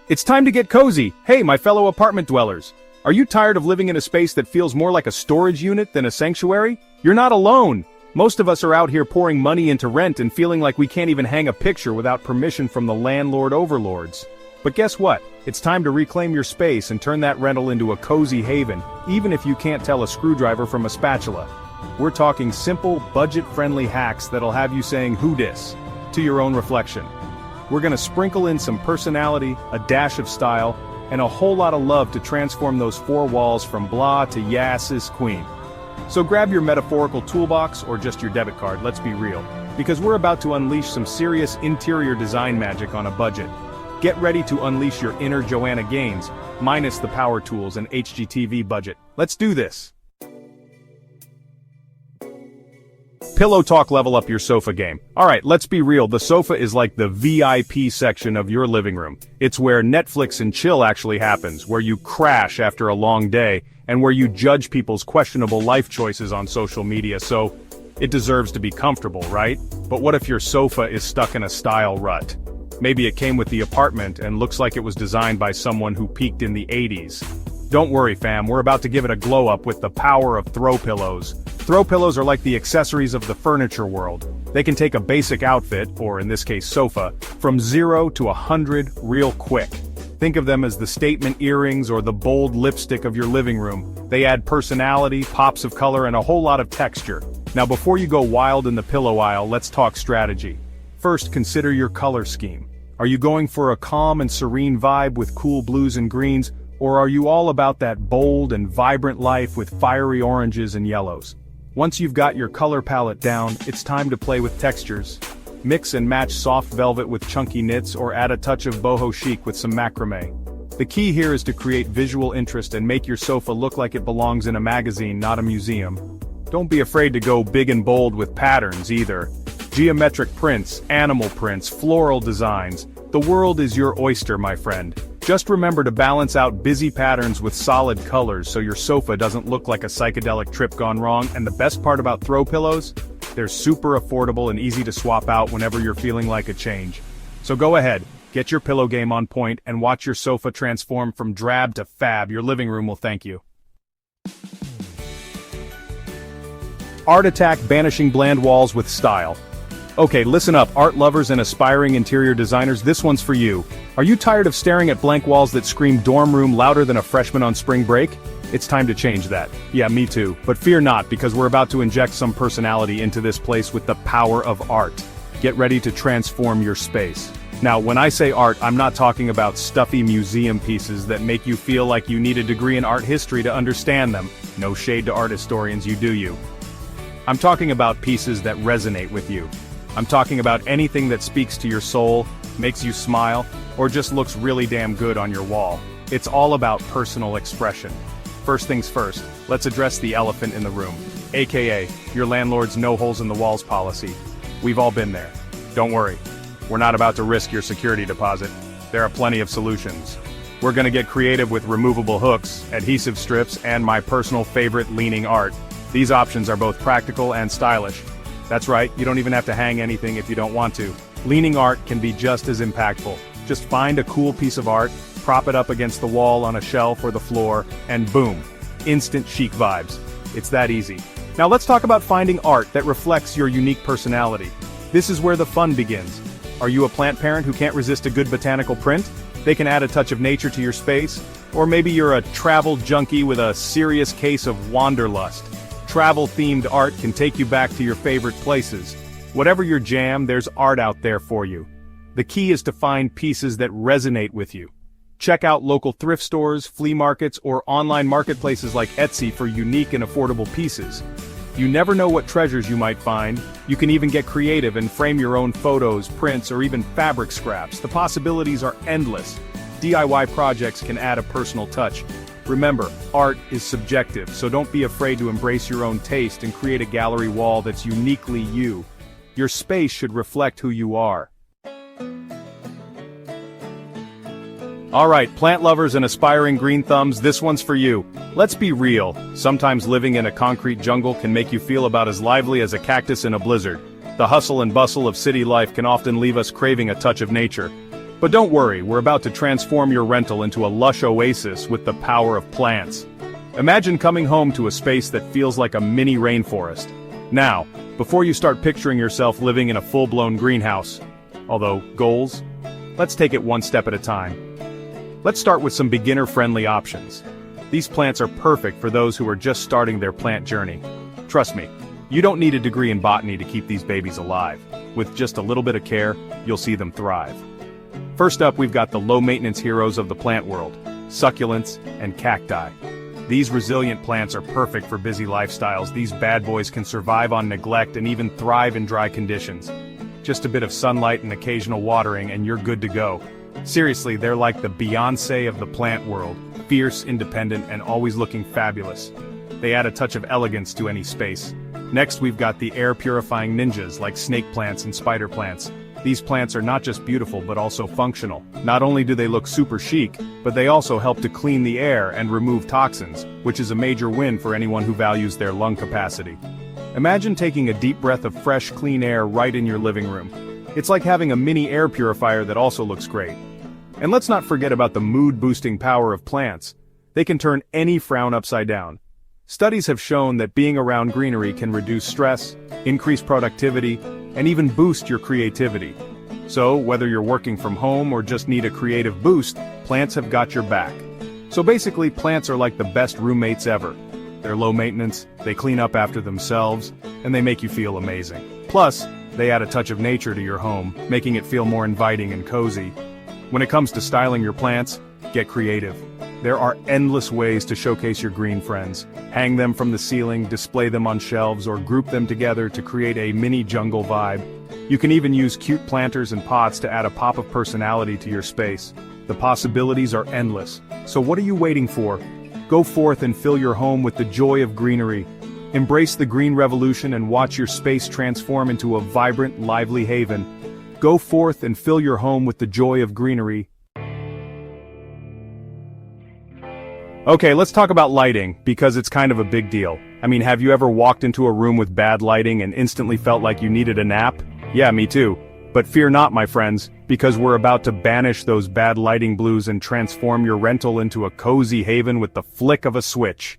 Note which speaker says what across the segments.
Speaker 1: It's time to get cozy. Hey, my fellow apartment dwellers. Are you tired of living in a space that feels more like a storage unit than a sanctuary? You're not alone. Most of us are out here pouring money into rent and feeling like we can't even hang a picture without permission from the landlord overlords. But guess what? It's time to reclaim your space and turn that rental into a cozy haven, even if you can't tell a screwdriver from a spatula. We're talking simple, budget-friendly hacks that'll have you saying "who dis" to your own reflection. We're gonna sprinkle in some personality, a dash of style, and a whole lot of love to transform those four walls from blah to yes, queen. So grab your metaphorical toolbox or just your debit card, let's be real, because we're about to unleash some serious interior design magic on a budget. Get ready to unleash your inner Joanna Gaines, minus the power tools and HGTV budget. Let's do this. Pillow talk, level up your sofa game. Alright, let's be real, the sofa is like the VIP section of your living room. It's where Netflix and chill actually happens, where you crash after a long day, and where you judge people's questionable life choices on social media, so it deserves to be comfortable, right? But what if your sofa is stuck in a style rut? Maybe it came with the apartment and looks like it was designed by someone who peaked in the 80s. Don't worry fam, we're about to give it a glow up with the power of throw pillows. Throw pillows are like the accessories of the furniture world. They can take a basic outfit, or in this case sofa, from 0 to 100 real quick. Think of them as the statement earrings or the bold lipstick of your living room. They add personality, pops of color, and a whole lot of texture. Now before you go wild in the pillow aisle, let's talk strategy. First, consider your color scheme. Are you going for a calm and serene vibe with cool blues and greens, or are you all about that bold and vibrant life with fiery oranges and yellows? Once you've got your color palette down, it's time to play with textures. Mix and match soft velvet with chunky knits or add a touch of boho chic with some macrame. The key here is to create visual interest and make your sofa look like it belongs in a magazine, not a museum. Don't be afraid to go big and bold with patterns either. Geometric prints, animal prints, floral designs. The world is your oyster, my friend. Just remember to balance out busy patterns with solid colors so your sofa doesn't look like a psychedelic trip gone wrong, and the best part about throw pillows? They're super affordable and easy to swap out whenever you're feeling like a change. So go ahead, get your pillow game on point and watch your sofa transform from drab to fab. Your living room will thank you. Art attack, banishing bland walls with style. Okay, listen up, art lovers and aspiring interior designers, this one's for you. Are you tired of staring at blank walls that scream dorm room louder than a freshman on spring break? It's time to change that. Yeah, me too. But fear not, because we're about to inject some personality into this place with the power of art. Get ready to transform your space. Now, when I say art, I'm not talking about stuffy museum pieces that make you feel like you need a degree in art history to understand them. No shade to art historians, you do you. I'm talking about pieces that resonate with you. I'm talking about anything that speaks to your soul, makes you smile, or just looks really damn good on your wall. It's all about personal expression. First things first, let's address the elephant in the room, aka your landlord's no holes in the walls policy. We've all been there. Don't worry, we're not about to risk your security deposit. There are plenty of solutions. We're gonna get creative with removable hooks, adhesive strips, and my personal favorite, leaning art. These options are both practical and stylish. That's right, you don't even have to hang anything if you don't want to. Leaning art can be just as impactful. Just find a cool piece of art, prop it up against the wall on a shelf or the floor, and boom, instant chic vibes. It's that easy. Now let's talk about finding art that reflects your unique personality. This is where the fun begins. Are you a plant parent who can't resist a good botanical print? They can add a touch of nature to your space. Or maybe you're a travel junkie with a serious case of wanderlust. Travel-themed art can take you back to your favorite places. Whatever your jam, there's art out there for you. The key is to find pieces that resonate with you. Check out local thrift stores, flea markets, or online marketplaces like Etsy for unique and affordable pieces. You never know what treasures you might find. You can even get creative and frame your own photos, prints, or even fabric scraps. The possibilities are endless. DIY projects can add a personal touch. Remember, art is subjective, so don't be afraid to embrace your own taste and create a gallery wall that's uniquely you. Your space should reflect who you are. Alright, plant lovers and aspiring green thumbs, this one's for you. Let's be real, sometimes living in a concrete jungle can make you feel about as lively as a cactus in a blizzard. The hustle and bustle of city life can often leave us craving a touch of nature. But don't worry, we're about to transform your rental into a lush oasis with the power of plants. Imagine coming home to a space that feels like a mini rainforest. Now, before you start picturing yourself living in a full-blown greenhouse, although goals, let's take it one step at a time. Let's start with some beginner-friendly options. These plants are perfect for those who are just starting their plant journey. Trust me, you don't need a degree in botany to keep these babies alive. With just a little bit of care, you'll see them thrive. First up, we've got the low-maintenance heroes of the plant world, succulents and cacti. These resilient plants are perfect for busy lifestyles. These bad boys can survive on neglect and even thrive in dry conditions. Just a bit of sunlight and occasional watering and you're good to go. Seriously, they're like the Beyoncé of the plant world, fierce, independent, and always looking fabulous. They add a touch of elegance to any space. Next, we've got the air-purifying ninjas like snake plants and spider plants. These plants are not just beautiful but also functional. Not only do they look super chic, but they also help to clean the air and remove toxins, which is a major win for anyone who values their lung capacity. Imagine taking a deep breath of fresh, clean air right in your living room. It's like having a mini air purifier that also looks great. And let's not forget about the mood-boosting power of plants. They can turn any frown upside down. Studies have shown that being around greenery can reduce stress, increase productivity, and even boost your creativity. So, whether you're working from home or just need a creative boost, plants have got your back. So basically, plants are like the best roommates ever. They're low maintenance, they clean up after themselves, and they make you feel amazing. Plus, they add a touch of nature to your home, making it feel more inviting and cozy. When it comes to styling your plants, get creative. There are endless ways to showcase your green friends. Hang them from the ceiling, display them on shelves, or group them together to create a mini jungle vibe. You can even use cute planters and pots to add a pop of personality to your space. The possibilities are endless. So what are you waiting for? Go forth and fill your home with the joy of greenery. Embrace the green revolution and watch your space transform into a vibrant, lively haven. Go forth and fill your home with the joy of greenery. Okay, let's talk about lighting, because it's kind of a big deal. I mean, have you ever walked into a room with bad lighting and instantly felt like you needed a nap? Yeah, me too. But fear not, my friends, because we're about to banish those bad lighting blues and transform your rental into a cozy haven with the flick of a switch.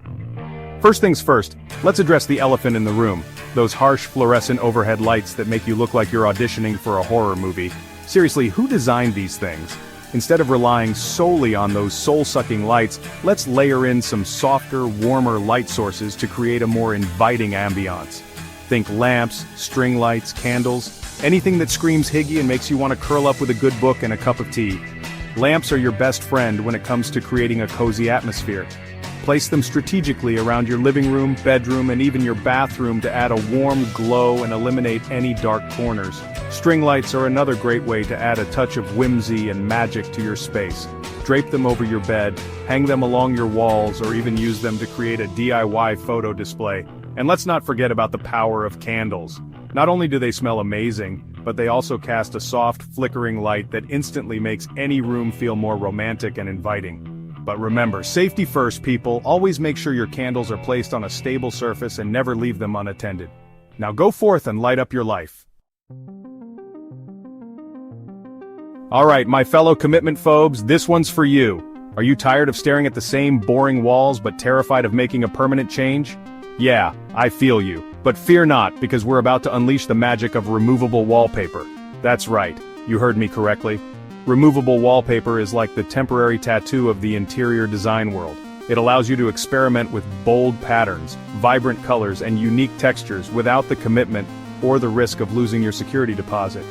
Speaker 1: First things first, let's address the elephant in the room. Those harsh fluorescent overhead lights that make you look like you're auditioning for a horror movie. Seriously, who designed these things? Instead of relying solely on those soul-sucking lights, let's layer in some softer, warmer light sources to create a more inviting ambiance. Think lamps, string lights, candles, anything that screams Higgy and makes you want to curl up with a good book and a cup of tea. Lamps are your best friend when it comes to creating a cozy atmosphere. Place them strategically around your living room, bedroom, and even your bathroom to add a warm glow and eliminate any dark corners. String lights are another great way to add a touch of whimsy and magic to your space. Drape them over your bed, hang them along your walls, or even use them to create a DIY photo display. And let's not forget about the power of candles. Not only do they smell amazing, but they also cast a soft, flickering light that instantly makes any room feel more romantic and inviting. But remember, safety first, people. Always make sure your candles are placed on a stable surface and never leave them unattended. Now go forth and light up your life. Alright, my fellow commitment phobes, this one's for you. Are you tired of staring at the same boring walls but terrified of making a permanent change? Yeah, I feel you. But fear not, because we're about to unleash the magic of removable wallpaper. That's right, you heard me correctly. Removable wallpaper is like the temporary tattoo of the interior design world. It allows you to experiment with bold patterns, vibrant colors, and unique textures without the commitment or the risk of losing your security deposit.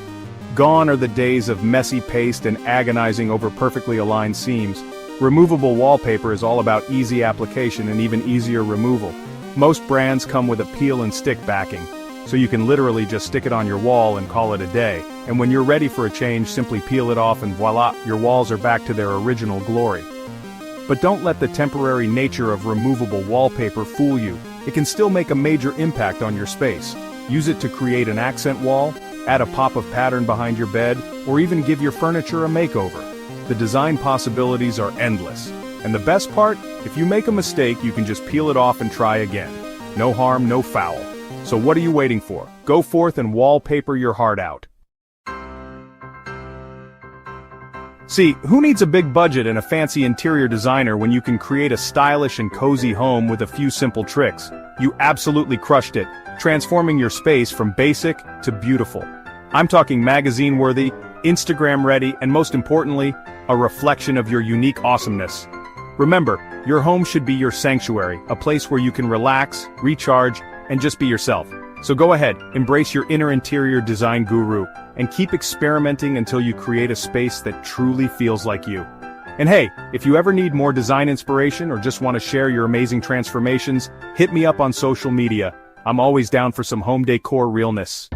Speaker 1: Gone are the days of messy paste and agonizing over perfectly aligned seams. Removable wallpaper is all about easy application and even easier removal. Most brands come with a peel and stick backing, so you can literally just stick it on your wall and call it a day. And when you're ready for a change, simply peel it off and voila, your walls are back to their original glory. But don't let the temporary nature of removable wallpaper fool you. It can still make a major impact on your space. Use it to create an accent wall, add a pop of pattern behind your bed, or even give your furniture a makeover. The design possibilities are endless. And the best part, if you make a mistake, you can just peel it off and try again. No harm, no foul. So what are you waiting for? Go forth and wallpaper your heart out. See, who needs a big budget and a fancy interior designer when you can create a stylish and cozy home with a few simple tricks? You absolutely crushed it, transforming your space from basic to beautiful. I'm talking magazine-worthy, Instagram-ready, and most importantly, a reflection of your unique awesomeness. Remember, your home should be your sanctuary, a place where you can relax, recharge, and just be yourself. So go ahead, embrace your inner interior design guru, and keep experimenting until you create a space that truly feels like you. And hey, if you ever need more design inspiration or just want to share your amazing transformations, hit me up on social media. I'm always down for some home decor realness.